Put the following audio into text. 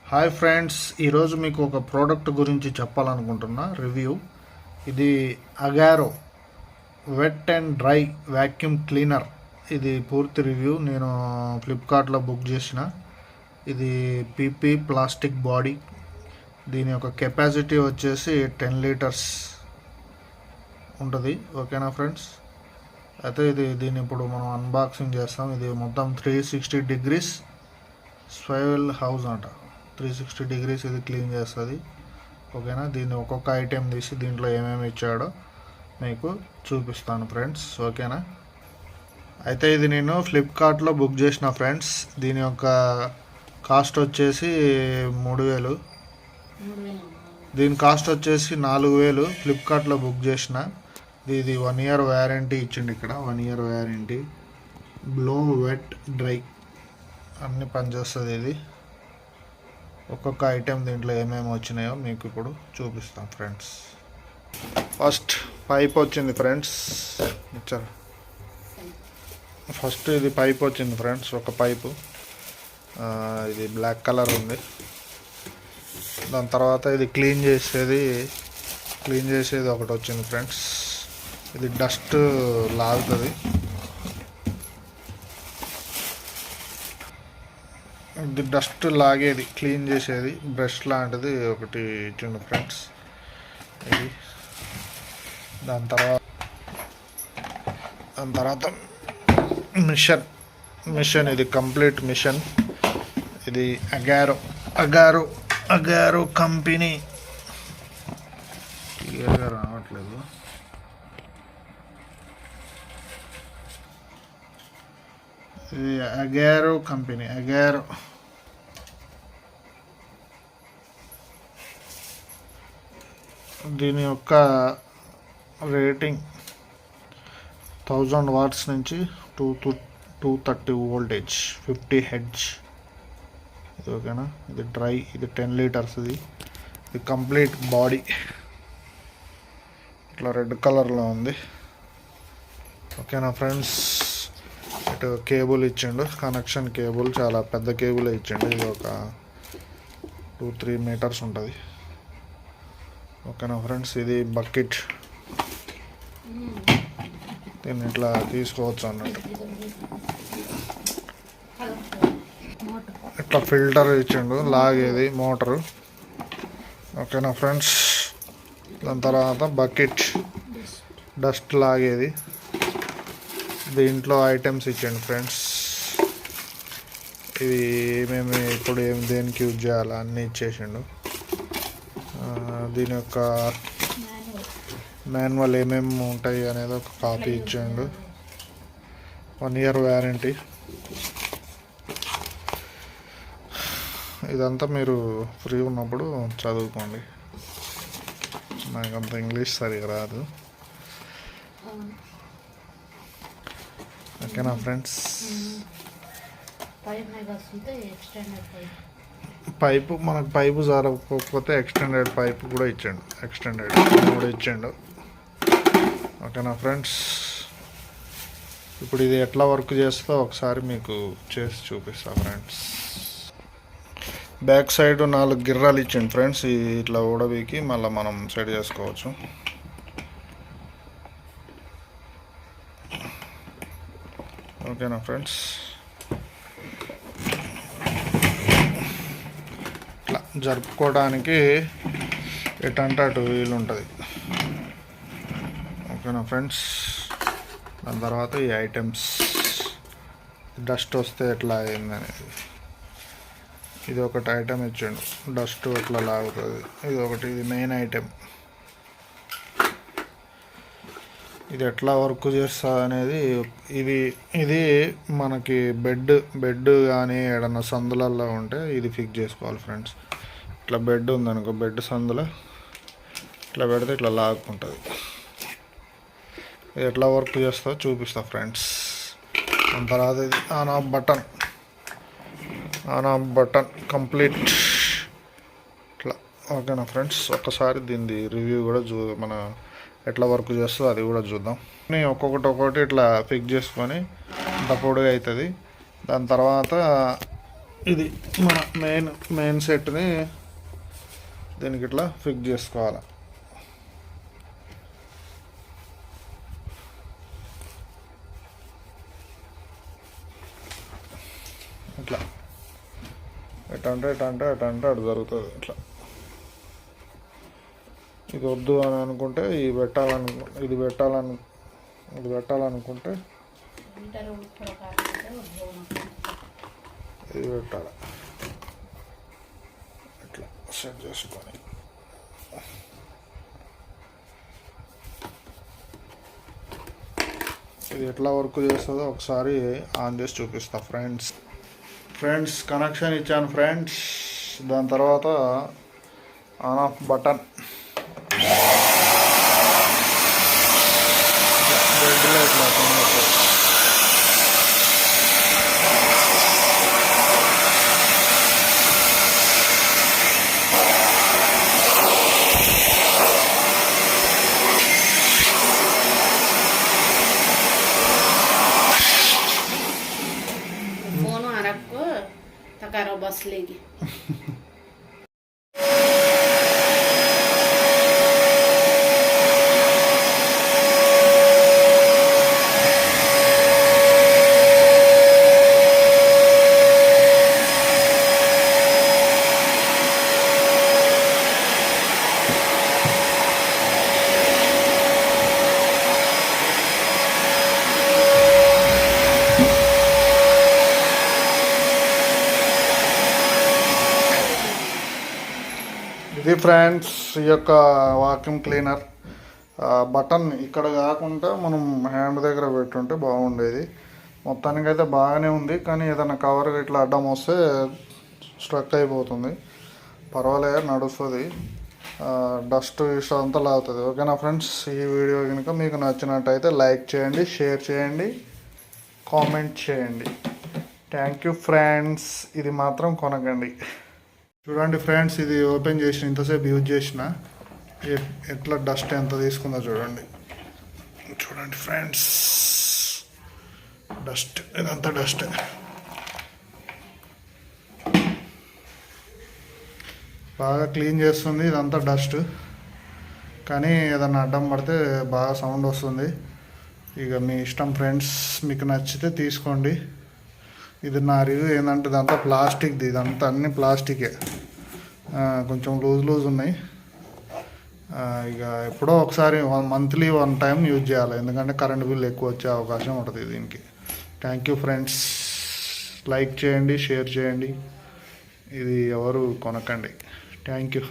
Hi friends, ఈరోజు మీకు ఒక ప్రోడక్ట్ గురించి చెప్పాలనుకుంటున్నా. రివ్యూ. ఇది Agaro wet and dry vacuum cleaner. ఇది పూర్తి రివ్యూ. నేను ఫ్లిప్కార్ట్లో బుక్ చేసిన. ఇది పీపీ ప్లాస్టిక్ బాడీ. దీని యొక్క కెపాసిటీ వచ్చేసి 10 లీటర్స్ ఉంటుంది. ఓకేనా ఫ్రెండ్స్? అయితే దీన్ని ఇప్పుడు మనం అన్బాక్సింగ్ చేస్తాం. ఇది మొత్తం 360 డిగ్రీస్ స్వైవల్ హౌస్ అంట. 360 డిగ్రీస్ ఇది క్లీన్ చేస్తుంది. ఓకేనా? దీన్ని ఒక్కొక్క ఐటెం తీసి దీంట్లో ఏమేమి ఇచ్చాడో మీకు చూపిస్తాను ఫ్రెండ్స్. ఓకేనా? అయితే ఇది నేను ఫ్లిప్కార్ట్లో బుక్ చేసిన ఫ్రెండ్స్. దీని యొక్క కాస్ట్ వచ్చేసి 3000. దీని కాస్ట్ వచ్చేసి 4000. ఫ్లిప్కార్ట్లో బుక్ చేసిన. ఇది 1 ఇయర్ వ్యారంటీ ఇచ్చిండు. ఇక్కడ 1 year warranty. Blow wet dry అన్నీ పనిచేస్తుంది. ఇది ఒక్కొక్క ఐటెం దీంట్లో ఏమేమి వచ్చినాయో మీకు ఇప్పుడు చూపిస్తాం ఫ్రెండ్స్. ఫస్ట్ పైప్ వచ్చింది ఫ్రెండ్స్. ఇచ్చారు. ఫస్ట్ ఇది పైప్ వచ్చింది ఫ్రెండ్స్. ఒక పైపు ఇది బ్లాక్ కలర్ ఉంది. దాని తర్వాత ఇది క్లీన్ చేసేది ఒకటి వచ్చింది ఫ్రెండ్స్. ఇది డస్ట్ లాగుతుంది. ఇది డస్ట్ లాగేది, క్లీన్ చేసేది బ్రష్ లాంటిది ఒకటి ఇచ్చిండు ఫ్రెండ్స్. ఇది దాని తర్వాత మిషన్ ఇది కంప్లీట్ మిషన్. ఇది అగారో కంపెనీ. క్లియర్గా రావట్లేదు. ఇది అగారో కంపెనీ. దీని యొక్క రేటింగ్ 1000 వాట్స్ నుంచి 230 వోల్టేజ్, 50 హెడ్జ్. ఇది ఓకేనా? ఇది డ్రై. ఇది 10 లీటర్స్. ఇది కంప్లీట్ బాడీ ఇట్లా రెడ్ కలర్లో ఉంది. ఓకేనా ఫ్రెండ్స్? ఇటు కేబుల్ ఇచ్చిండు, కనెక్షన్ కేబుల్. చాలా పెద్ద కేబుల్ ఇచ్చిండు. ఇది ఒక 2-3 మీటర్స్ ఉంటుంది. ఓకేనా ఫ్రెండ్స్? ఇది బకెట్. దీన్ని ఇట్లా తీసుకోవచ్చు అన్నట్టు. ఇట్లా ఫిల్టర్ ఇచ్చిండు, లాగేది మోటరు. ఓకేనా ఫ్రెండ్స్? దాని తర్వాత బకెట్, డస్ట్ లాగేది. దీంట్లో ఐటమ్స్ ఇచ్చిండు ఫ్రెండ్స్. ఇది ఏమేమి ఇప్పుడు దేనికి యూజ్ చేయాలో అన్నీ ఇచ్చేసిండు. దీని యొక్క మాన్యువల్ ఏమేమి ఉంటాయి అనేది ఒక కాపీ ఇచ్చిండు. 1 ఇయర్ వ్యారంటీ. ఇదంతా మీరు ఫ్రీ ఉన్నప్పుడు చదువుకోండి. నాకంత ఇంగ్లీష్ సరిగా రాదు. ఓకేనా ఫ్రెండ్స్? పైపు మనకు పైపు జరగకపోతే ఎక్స్టెండెడ్ పైపు కూడా ఇచ్చాడు. ఎక్స్టెండెడ్ కూడా ఇచ్చాడు. ఓకేనా ఫ్రెండ్స్? ఇప్పుడు ఇది ఎట్లా వర్క్ చేస్తుందో ఒకసారి మీకు చేసి చూపిస్తా ఫ్రెండ్స్. బ్యాక్ సైడ్ 4 గిర్రాలు ఇచ్చిండు ఫ్రెండ్స్. ఇట్లా ఊడబీకి మళ్ళీ మనం సెట్ చేసుకోవచ్చు. ఓకేనా ఫ్రెండ్స్? ఇట్లా జరుపుకోవడానికి ఎటంటే అటు వీలు ఉంటుంది. ఓకేనా ఫ్రెండ్స్? దాని తర్వాత ఈ ఐటమ్స్, డస్ట్ వస్తే ఎట్లా అయిందనేది. ఇది ఒకటి ఐటమ్ ఇచ్చాడు, డస్ట్ ఎట్లా లాగుతుంది. ఇది ఒకటి, ఇది మెయిన్ ఐటెం. ఇది ఎట్లా వర్క్ చేస్తుంది అనేది. ఇది మనకి బెడ్ కానీ ఏడన్నా సందులలో ఉంటే ఇది ఫిక్స్ చేసుకోవాలి ఫ్రెండ్స్. ఇట్లా బెడ్ ఉందనుకో, బెడ్ సందులో ఇట్లా పెడితే ఇట్లా లాక్కుంటుంది. ఇది ఎట్లా వర్క్ చేస్తుందో చూపిస్తా ఫ్రెండ్స్. దాని తర్వాత ఇది ఆన్ ఆఫ్ బటన్ కంప్లీట్ ఇట్లా. ఓకేనా ఫ్రెండ్స్? ఒక్కసారి దీన్ని రివ్యూ కూడా మన ఎట్లా వర్క్ చేస్తుందో అది కూడా చూద్దాం. ఒక్కొక్కటి ఇట్లా ఫిక్స్ చేసుకొని ఇంత పొడిగా అవుతుంది. దాని తర్వాత ఇది మన మెయిన్ సెట్ని దీనికి ఇట్లా ఫిక్స్ చేసుకోవాలి. ఇట్లా ఎటంటే అటు జరుగుతుంది. ఇట్లా ఇది వద్దు అని అనుకుంటే ఇది పెట్టాలనుకుంటే ఇది పెట్టాలి. ఇట్లా సెట్ చేసుకొని ఇది ఎట్లా వర్క్ చేస్తుందో ఒకసారి ఆన్ చేసి చూపిస్తా ఫ్రెండ్స్. కనెక్షన్ ఇచ్చాను ఫ్రెండ్స్. దాని తర్వాత ఆన్ ఆఫ్ బటన్ బెడ్లో ఇట్లా Takara bas lagi. ఇది ఫ్రెండ్స్ ఈ యొక్క వాక్యూమ్ క్లీనర్. బటన్ ఇక్కడ కాకుండా మనం హ్యాండ్ దగ్గర పెట్టుంటే బాగుండేది. మొత్తానికి అయితే బాగానే ఉంది, కానీ ఏదైనా కవర్ ఇట్లా అడ్డం వస్తే స్ట్రక్ అయిపోతుంది. పర్వాలేదు, నడుస్తుంది. డస్ట్ ఇష్టం అంతా లాగుతుంది. ఓకేనా ఫ్రెండ్స్, ఈ వీడియో కనుక మీకు నచ్చినట్టయితే లైక్ చేయండి, షేర్ చేయండి, కామెంట్ చేయండి. Thank you friends. ఇది మాత్రం కొనకండి. చూడండి ఫ్రెండ్స్, ఇది ఓపెన్ చేసిన ఇంతసేపు యూజ్ చేసిన ఎట్లా డస్ట్ ఎంత తీసుకుందో చూడండి ఫ్రెండ్స్. డస్ట్, ఇదంతా డస్ట్. బాగా క్లీన్ చేస్తుంది. ఇదంతా డస్ట్, కానీ ఏదన్నా అడ్డం పడితే బాగా సౌండ్ వస్తుంది. ఇక మీ ఇష్టం ఫ్రెండ్స్, మీకు నచ్చితే తీసుకోండి. ఇది నా రివ్యూ ఏంటంటే ఇదంతా ప్లాస్టిక్ది, ఇదంతా అన్ని ప్లాస్టికే. కొంచెం లూజ్ ఉన్నాయి. ఇక ఎప్పుడో ఒకసారి మంత్లీ 1 టైం యూజ్ చేయాలి, ఎందుకంటే కరెంట్ బిల్ ఎక్కువ వచ్చే అవకాశం ఉంటుంది దీనికి. Thank you friends. లైక్ చేయండి, షేర్ చేయండి. ఇది ఎవరు కొనకండి. Thank you.